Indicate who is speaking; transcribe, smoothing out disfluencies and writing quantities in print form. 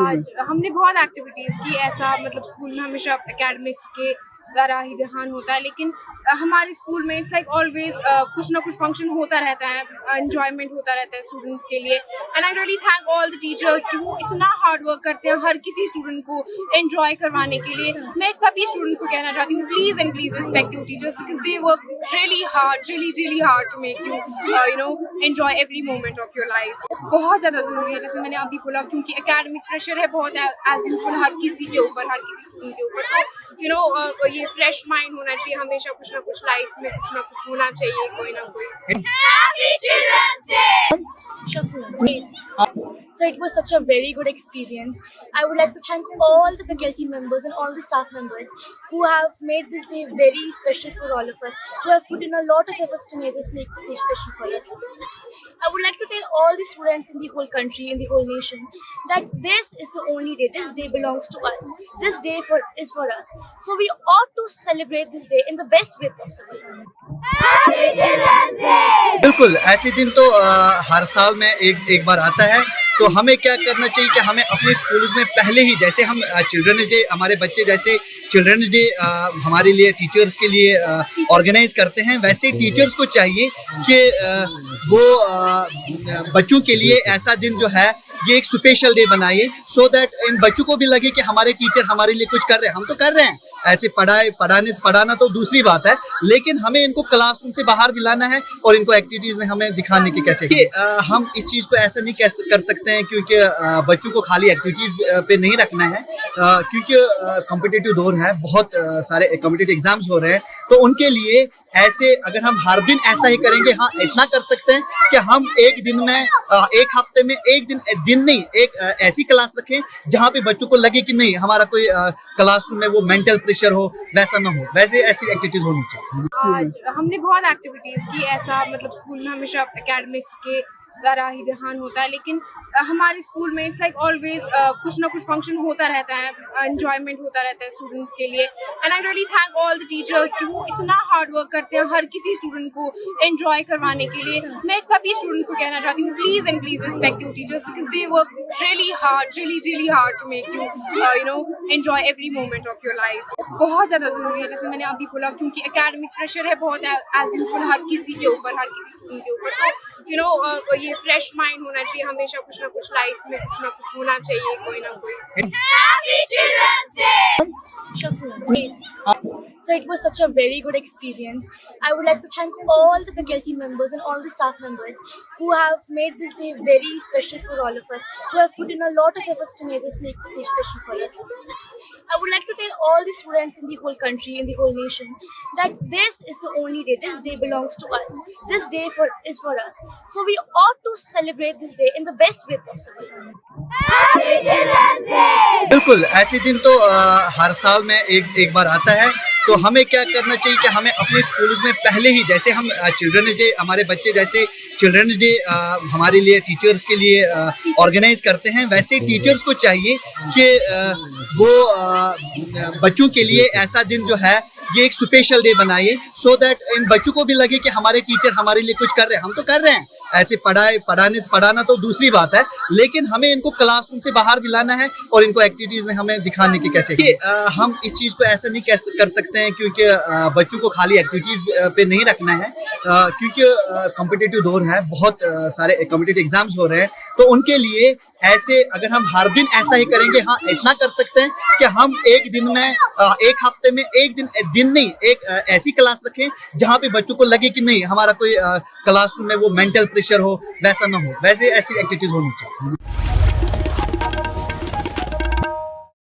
Speaker 1: आज हमने बहुत एक्टिविटीज़ की। ऐसा मतलब स्कूल में हमेशा एकेडमिक्स के ज़रा ही ध्यान होता है, लेकिन हमारे स्कूल में इट्स लाइक ऑलवेज कुछ ना कुछ फंक्शन होता रहता है, एंजॉयमेंट होता रहता है स्टूडेंट्स के लिए। And I really thank all the teachers कि वो इतना हार्ड वर्क करते हैं हर किसी स्टूडेंट को एंजॉय करवाने के लिए। मैं सभी स्टूडेंट्स को कहना चाहती हूँ, please and please respect your teachers because they work really hard to make you enjoy every moment of your life। बहुत ज़्यादा ज़रूरी है, जैसे मैंने अभी बोला, क्योंकि एकेडमिक प्रेशर है बहुत एज यूजुअल हर किसी के ऊपर, हर किसी स्टूडेंट के ऊपर। तो ये फ्रेश माइंड होना चाहिए हमेशा, कुछ ना कुछ लाइफ में कुछ ना कुछ होना चाहिए, कोई ना कोई। Happy Children's Day!
Speaker 2: So it was such a very good experience. I would like to thank all the faculty members and all the staff members who have made this day very special for all of us, who have put in a lot of efforts to make this day special for us. I would like to tell all the students in the whole country, in the whole nation, that this is the only day. This day belongs to us. This day is for us. So we ought to celebrate this day in the best way possible.
Speaker 1: Happy Children's Day!
Speaker 3: बिल्कुल, ऐसे दिन तो हर साल में एक बार आता है। तो हमें क्या करना चाहिए कि हमें अपने स्कूल्स में पहले ही, जैसे हम चिल्ड्रंस डे, हमारे बच्चे जैसे चिल्ड्रंस डे हमारे लिए टीचर्स के लिए ऑर्गेनाइज करते हैं, वैसे टीचर्स को चाहिए कि वो बच्चों के लिए ऐसा दिन जो है ये एक स्पेशल डे बनाइए, सो दैट इन बच्चों को भी लगे कि हमारे टीचर हमारे लिए कुछ कर रहे हैं। हम तो कर रहे हैं, ऐसे पढ़ाना तो दूसरी बात है, लेकिन हमें इनको क्लासरूम से बाहर भी लाना है और इनको एक्टिविटीज़ में हमें दिखाने की कैसे कि हम इस चीज़ को ऐसा नहीं कर सकते हैं, क्योंकि बच्चों को खाली एक्टिविटीज़ पे नहीं रखना है, क्योंकि कॉम्पिटिटिव दौर है, बहुत सारे कॉम्पिटिटिव एग्जाम्स हो रहे हैं। तो उनके लिए ऐसे अगर हम हर दिन ऐसा ही करेंगे, हाँ इतना कर सकते हैं कि हम एक दिन में, एक हफ्ते में एक दिन नहीं, एक ऐसी क्लास रखें जहाँ पे बच्चों को लगे कि नहीं हमारा कोई क्लासरूम में वो मेंटल प्रेशर हो, वैसा ना हो, वैसे ऐसी एक्टिविटीज होनी चाहिए।
Speaker 1: आज हमने बहुत एक्टिविटीज़ की। ऐसा मतलब स्कूल में हमेशा एकेडमिक्स के ज़रा ही ध्यान होता है, लेकिन हमारे स्कूल में इट्स लाइक ऑलवेज कुछ ना कुछ फंक्शन होता रहता है, एंजॉयमेंट होता रहता है स्टूडेंट्स के लिए। And I really thank all the teachers कि वो इतना हार्ड वर्क करते हैं हर किसी स्टूडेंट को एंजॉय करवाने के लिए। मैं सभी स्टूडेंट्स को कहना चाहती हूँ, please and please respect your teachers because they work really hard to make you enjoy every moment of your life। बहुत ज़्यादा ज़रूरी है, जैसे मैंने अभी बोला, क्योंकि एकेडमिक प्रेशर है बहुत एज यूजुअल हर किसी के ऊपर, हर किसी स्टूडेंट के ऊपर। तो ये फ्रेश माइंड होना चाहिए हमेशा, कुछ ना कुछ लाइफ में कुछ ना कुछ होना चाहिए, कोई ना कोई। Happy Children's Day!
Speaker 2: So it was such a very good experience. I would like to thank all the faculty members and all the staff members who have made this day very special for all of us, who have put in a lot of efforts to make this day special for us. I would like to tell all the students in the whole country, in the whole nation, that this is the only day. This day belongs to us. This day is for us. So we ought to celebrate this day in the best way possible.
Speaker 1: Happy Children's Day!
Speaker 3: बिल्कुल, ऐसे दिन तो हर साल में एक बार आता है। तो हमें क्या करना चाहिए कि हमें अपने स्कूल्स में पहले ही, जैसे हम चिल्ड्रंस डे, हमारे बच्चे जैसे चिल्ड्रंस डे हमारे लिए टीचर्स के लिए ऑर्गेनाइज करते हैं, वैसे टीचर्स को चाहिए कि वो बच्चों के लिए ऐसा दिन जो है ये एक स्पेशल डे बनाइए, सो दैट इन बच्चों को भी लगे कि हमारे टीचर हमारे लिए कुछ कर रहे हैं। हम तो कर रहे हैं, ऐसे पढ़ाना तो दूसरी बात है, लेकिन हमें इनको क्लासरूम से बाहर भी लाना है और इनको एक्टिविटीज़ में हमें दिखाने की कैसे कि हम इस चीज़ को ऐसा नहीं कर सकते हैं, क्योंकि बच्चों को खाली एक्टिविटीज़ पे नहीं रखना है, क्योंकि कॉम्पिटिटिव दौर है, बहुत सारे कॉम्पिटिटिव एग्जाम्स हो रहे हैं। तो उनके लिए ऐसे अगर हम हर दिन ऐसा ही करेंगे, हाँ इतना कर सकते हैं कि हम एक दिन में, एक हफ्ते में एक दिन नहीं, एक ऐसी क्लास रखें जहाँ पे बच्चों को लगे कि नहीं हमारा कोई क्लासरूम में वो मेंटल प्रेशर हो, वैसा ना हो, वैसे ऐसी एक्टिविटीज होनी चाहिए।